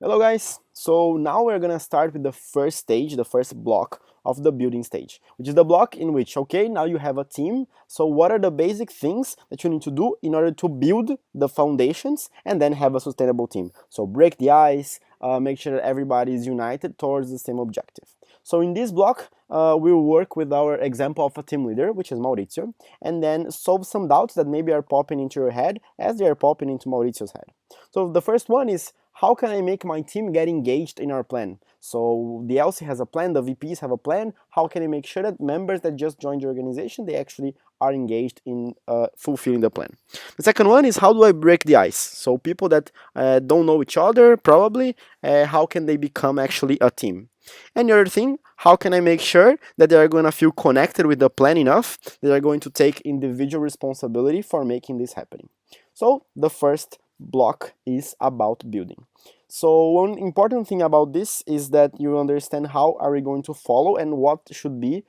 Hello guys, so now we're gonna start with the first stage, the first block of the building stage, which is the block in which, okay, now you have a team, so what are the basic things that you need to do in order to build the foundations and then have a sustainable team? So break the ice, make sure that everybody is united towards the same objective. So in this block, we'll work with our example of a team leader, which is Maurizio, and then solve some doubts that maybe are popping into your head as they are popping into Maurizio's head. So the first one is, how can I make my team get engaged in our plan? So the LC has a plan, the VPs have a plan. How can I make sure that members that just joined the organization, they actually are engaged in fulfilling the plan? The second one is, how do I break the ice? So people that don't know each other, probably, how can they become actually a team? And the other thing, how can I make sure that they are going to feel connected with the plan enough that they are going to take individual responsibility for making this happening? So the first block is about building. So one important thing about this is that you understand how are we going to follow and what should be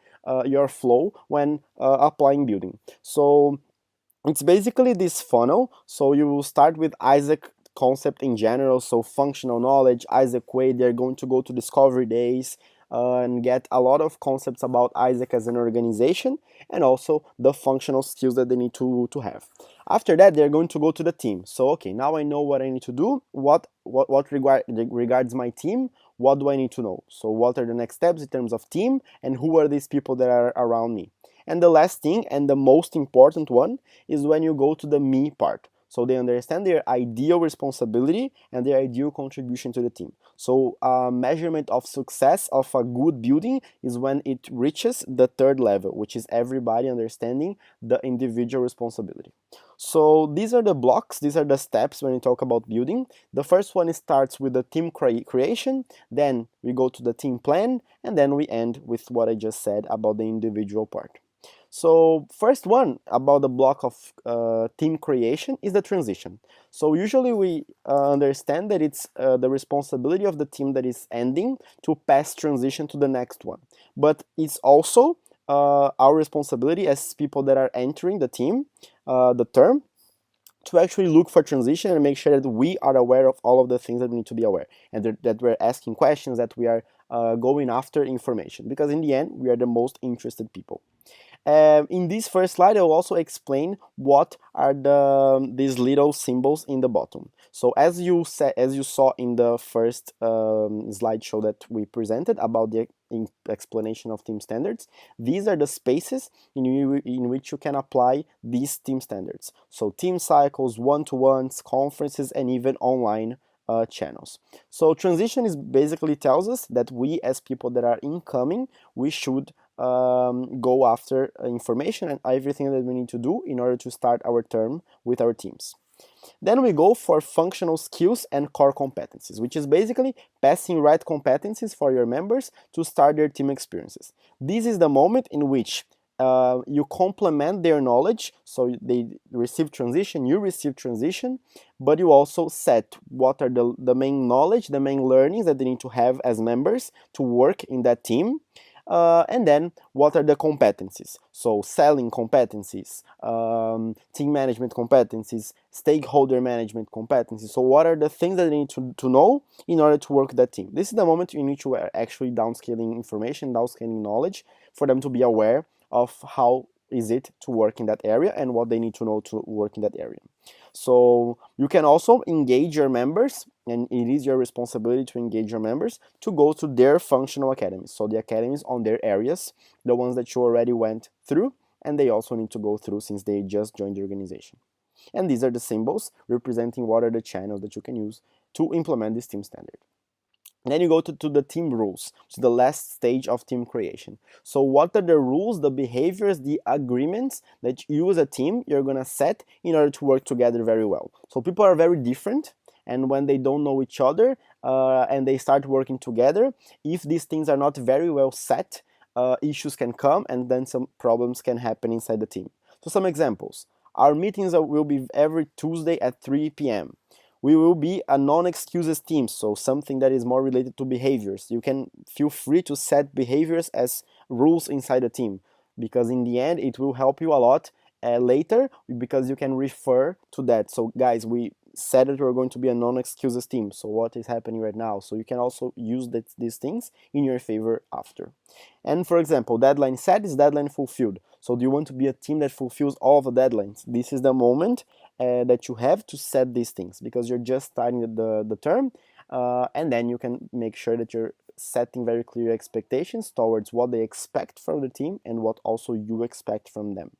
your flow when applying building. So it's basically this funnel. So you will start with Isaac concept in general, so functional knowledge, Isaac way. They're going to go to discovery days and get a lot of concepts about Isaac as an organization and also the functional skills that they need to have. After that, they're going to go to the team. So okay, now I know what I need to do. What regards my team, what do I need to know? So what are the next steps in terms of team and who are these people that are around me? And the last thing and the most important one is when you go to the me part. So they understand their ideal responsibility and their ideal contribution to the team. So measurement of success of a good building is when it reaches the third level, which is everybody understanding the individual responsibility. So these are the blocks, these are the steps when you talk about building. The first one starts with the team creation, then we go to the team plan, and then we end with what I just said about the individual part. So first one about the block of team creation is the transition. So usually we understand that it's the responsibility of the team that is ending to pass transition to the next one. But it's also our responsibility as people that are entering the team, the term, to actually look for transition and make sure that we are aware of all of the things that we need to be aware and that we're asking questions, that we are going after information, because in the end we are the most interested people. In this first slide, I will also explain what are these little symbols in the bottom. So as you saw in the first slideshow that we presented about the explanation of team standards, these are the spaces in which you can apply these team standards. So team cycles, one-to-ones, conferences, and even online channels. So transition is basically tells us that we as people that are incoming, we should go after information and everything that we need to do in order to start our term with our teams. Then we go for functional skills and core competencies, which is basically passing right competencies for your members to start their team experiences. This is the moment in which you complement their knowledge, so they receive transition, you receive transition, but you also set what are the main knowledge, the main learnings that they need to have as members to work in that team. And then what are the competencies? So selling competencies, team management competencies, stakeholder management competencies. So what are the things that they need to know in order to work that team? This is the moment in which you are actually downscaling information, downscaling knowledge for them to be aware of how is it to work in that area and what they need to know to work in that area. So you can also engage your members, and it is your responsibility to engage your members to go to their functional academies. So the academies on their areas, the ones that you already went through, and they also need to go through since they just joined the organization. And these are the symbols representing what are the channels that you can use to implement this team standard. Then you go to the team rules, to the last stage of team creation. So what are the rules, the behaviors, the agreements that you as a team, you're gonna set in order to work together very well? So people are very different, and when they don't know each other and they start working together, if these things are not very well set, issues can come and then some problems can happen inside the team. So some examples. Our meetings will be every Tuesday at 3 p.m. We will be a non-excuses team, so something that is more related to behaviors. You can feel free to set behaviors as rules inside the team, because in the end it will help you a lot later, because you can refer to that. So guys, we said that we're going to be a non-excuses team. So what is happening right now? So you can also use these things in your favor after. And for example, deadline set is deadline fulfilled. So do you want to be a team that fulfills all the deadlines? This is the moment that you have to set these things, because you're just starting the term, and then you can make sure that you're setting very clear expectations towards what they expect from the team and what also you expect from them.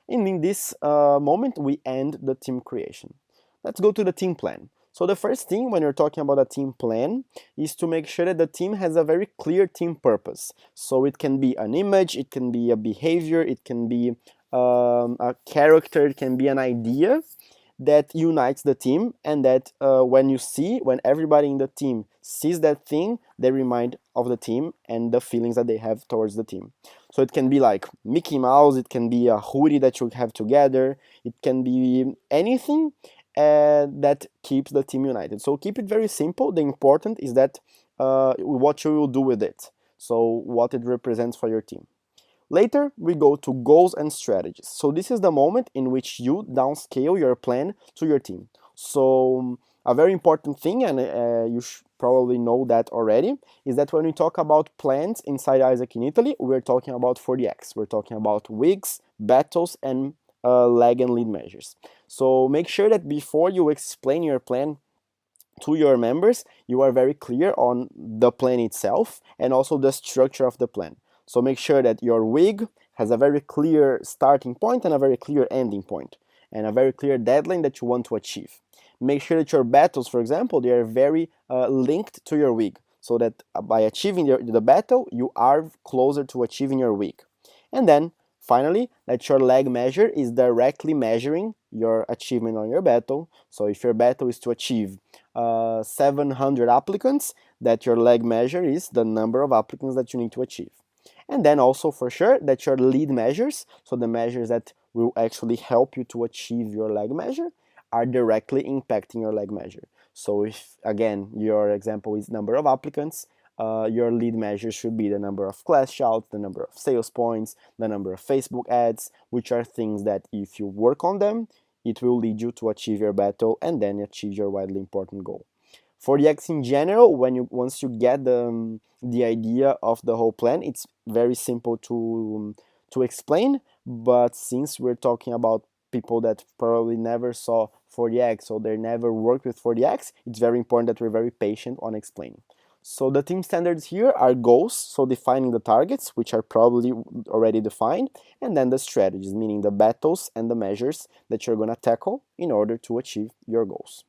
And in this moment, we end the team creation. Let's go to the team plan. So the first thing when you're talking about a team plan is to make sure that the team has a very clear team purpose. So it can be an image, it can be a behavior, it can be a character, it can be an idea that unites the team, and that when everybody in the team sees that thing, they remind of the team and the feelings that they have towards the team. So it can be like Mickey Mouse, it can be a hoodie that you have together, it can be anything that keeps the team united. So keep it very simple. The important is that what you will do with it, so what it represents for your team. Later, we go to goals and strategies. So this is the moment in which you downscale your plan to your team. So a very important thing, and you probably know that already, is that when we talk about plans inside Isaac in Italy, we're talking about 40x. We're talking about weeks, battles, and lag and lead measures. So make sure that before you explain your plan to your members, you are very clear on the plan itself and also the structure of the plan. So make sure that your WIG has a very clear starting point and a very clear ending point, and a very clear deadline that you want to achieve. Make sure that your battles, for example, they are very linked to your WIG, so that by achieving the battle, you are closer to achieving your WIG. And then finally, that your lag measure is directly measuring your achievement on your battle. So if your battle is to achieve 700 applicants, that your lag measure is the number of applicants that you need to achieve. And then also for sure that your lead measures, so the measures that will actually help you to achieve your lag measure, are directly impacting your lag measure. So if, again, your example is number of applicants, your lead measure should be the number of class shouts, the number of sales points, the number of Facebook ads, which are things that if you work on them, it will lead you to achieve your battle and then achieve your widely important goal. 40x in general, once you get the idea of the whole plan, it's very simple to explain. But since we're talking about people that probably never saw 40x, or they never worked with 40x, it's very important that we're very patient on explaining. So the team standards here are goals, so defining the targets, which are probably already defined, and then the strategies, meaning the battles and the measures that you're going to tackle in order to achieve your goals.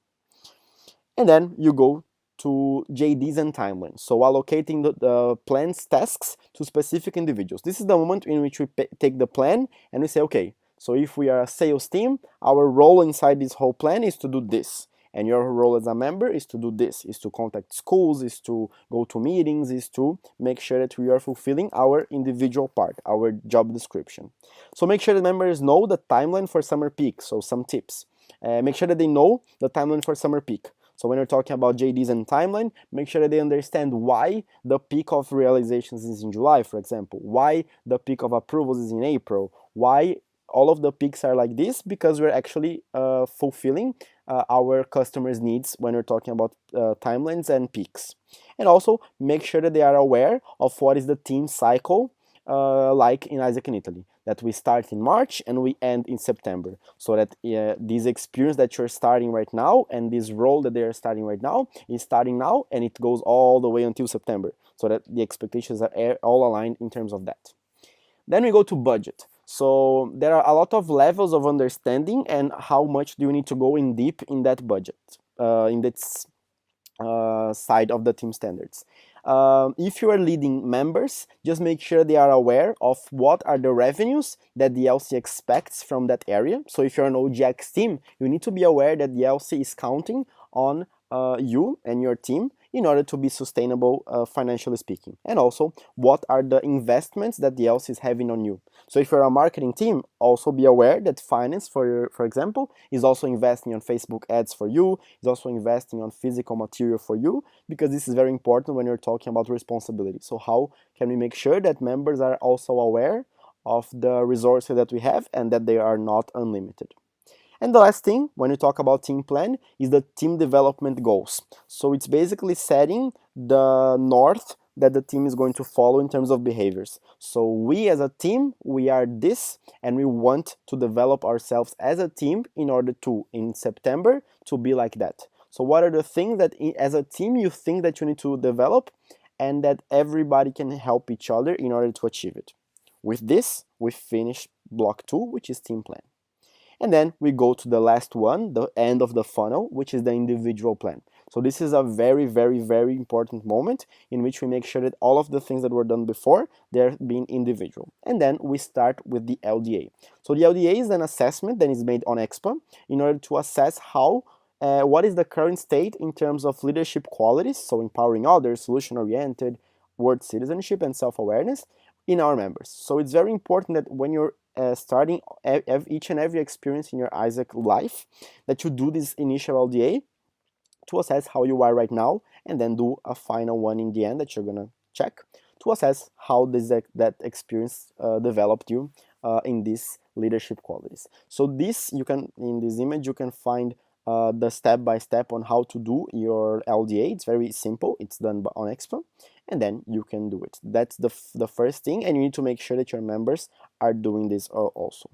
And then you go to JDs and timelines. So allocating the plan's tasks to specific individuals. This is the moment in which we take the plan and we say, okay, so if we are a sales team, our role inside this whole plan is to do this. And your role as a member is to do this, is to contact schools, is to go to meetings, is to make sure that we are fulfilling our individual part, our job description. So make sure the members know the timeline for summer peak, so some tips. Make sure that they know the timeline for summer peak. So when you're talking about JDs and timeline, make sure that they understand why the peak of realizations is in July, for example, why the peak of approvals is in April, why all of the peaks are like this, because we're actually fulfilling our customers' needs when we're talking about timelines and peaks. And also make sure that they are aware of what is the team cycle like in Isaac in Italy, that we start in March and we end in September, so that this experience that you're starting right now and this role that they're starting right now is starting now and it goes all the way until September, so that the expectations are all aligned in terms of that. Then we go to budget. So there are a lot of levels of understanding and how much do you need to go in deep in that budget, in that side of the team standards. If you are leading members, just make sure they are aware of what are the revenues that the LC expects from that area. So if you're an OGX team, you need to be aware that the LC is counting on you and your team in order to be sustainable financially speaking. And also, what are the investments that the LC is having on you? So if you're a marketing team, also be aware that finance, for example, is also investing on Facebook ads for you, is also investing on physical material for you, because this is very important when you're talking about responsibility. So how can we make sure that members are also aware of the resources that we have and that they are not unlimited? And the last thing, when we talk about team plan, is the team development goals. So it's basically setting the north that the team is going to follow in terms of behaviors. So we as a team, we are this, and we want to develop ourselves as a team in order to, in September, to be like that. So what are the things that as a team you think that you need to develop and that everybody can help each other in order to achieve it? With this, we finish block 2, which is team plan. And then we go to the last one, the end of the funnel, which is the individual plan. So this is a very, very, very important moment in which we make sure that all of the things that were done before, they're being individual. And then we start with the LDA. So the LDA is an assessment that is made on Expa in order to assess how what is the current state in terms of leadership qualities, so empowering others, solution-oriented, world citizenship, and self-awareness in our members. So it's very important that when you're starting each and every experience in your Isaac life, that you do this initial LDA to assess how you are right now, and then do a final one in the end that you're gonna check to assess how that experience developed you in these leadership qualities. So this, you can, in this image, you can find the step-by-step on how to do your LDA. It's very simple. It's done on Expa, and then you can do it. That's the first thing, and you need to make sure that your members are doing this also.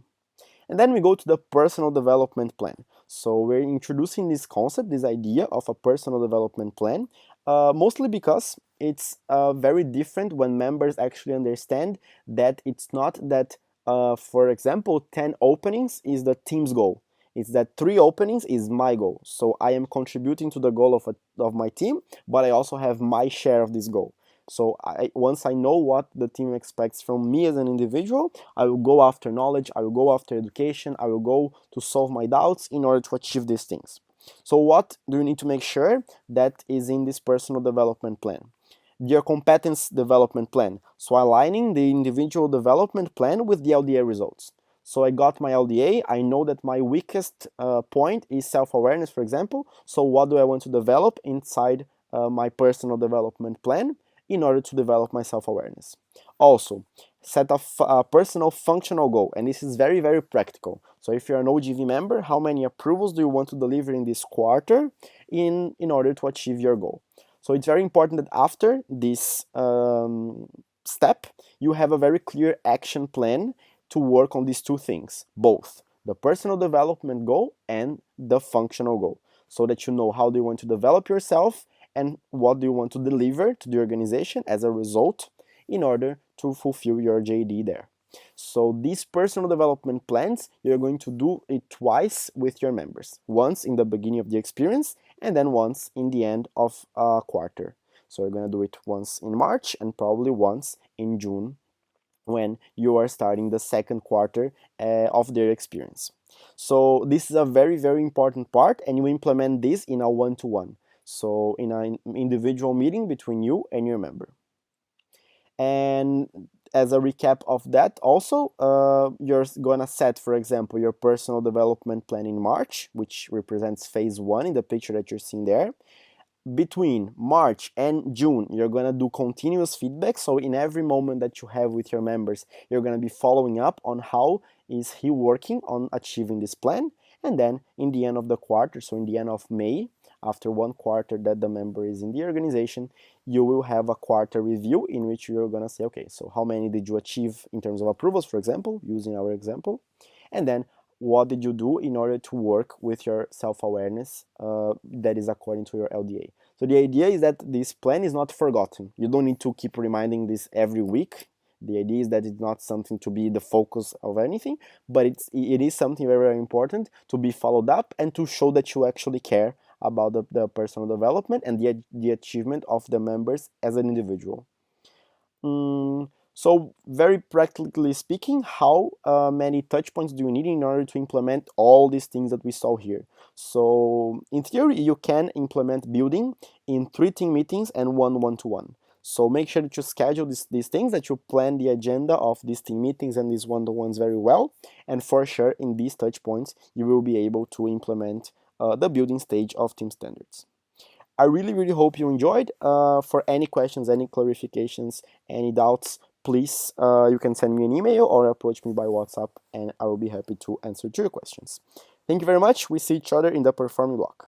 And then we go to the personal development plan. So we're introducing this concept, this idea of a personal development plan, mostly because it's very different when members actually understand that it's not that, for example, 10 openings is the team's goal. It's that 3 openings is my goal. So I am contributing to the goal of my team, but I also have my share of this goal. So once I know what the team expects from me as an individual, I will go after knowledge, I will go after education, I will go to solve my doubts in order to achieve these things. So what do you need to make sure that is in this personal development plan? Your competence development plan. So aligning the individual development plan with the LDA results. So I got my LDA, I know that my weakest point is self-awareness, for example. So what do I want to develop inside my personal development plan in order to develop my self-awareness? Also, set a personal functional goal, and this is very, very practical. So if you're an OGV member, how many approvals do you want to deliver in this quarter in order to achieve your goal? So it's very important that after this step, you have a very clear action plan to work on these 2 things, both the personal development goal and the functional goal, so that you know how do you want to develop yourself and what do you want to deliver to the organization as a result in order to fulfill your JD there. So these personal development plans, you're going to do it twice with your members, once in the beginning of the experience and then once in the end of a quarter. So you're going to do it once in March and probably once in June when you are starting the second quarter of their experience. So this is a very, very important part, and you implement this in a one-to-one. So in an individual meeting between you and your member. And as a recap of that, also, you're gonna set, for example, your personal development plan in March, which represents phase 1 in the picture that you're seeing there. Between March and June, you're gonna do continuous feedback. So in every moment that you have with your members, you're gonna be following up on how is he working on achieving this plan. And then in the end of the quarter, so in the end of May, after 1 quarter that the member is in the organization, you will have a quarter review in which you're gonna say, okay, so how many did you achieve in terms of approvals, for example, using our example, and then what did you do in order to work with your self-awareness that is according to your LDA. So the idea is that this plan is not forgotten. You don't need to keep reminding this every week. The idea is that it's not something to be the focus of anything, but it is something very, very important to be followed up and to show that you actually care about the personal development and the achievement of the members as an individual. So very practically speaking, how many touch points do you need in order to implement all these things that we saw here? So in theory, you can implement building in 3 team meetings and 1 one-to-one. So make sure that you schedule these things, that you plan the agenda of these team meetings and these one-to-ones very well. And for sure, in these touch points, you will be able to implement the building stage of team standards. I really, really hope you enjoyed. For any questions, any clarifications, any doubts, please, you can send me an email or approach me by WhatsApp, and I will be happy to answer to your questions. Thank you very much. We see each other in the performing block.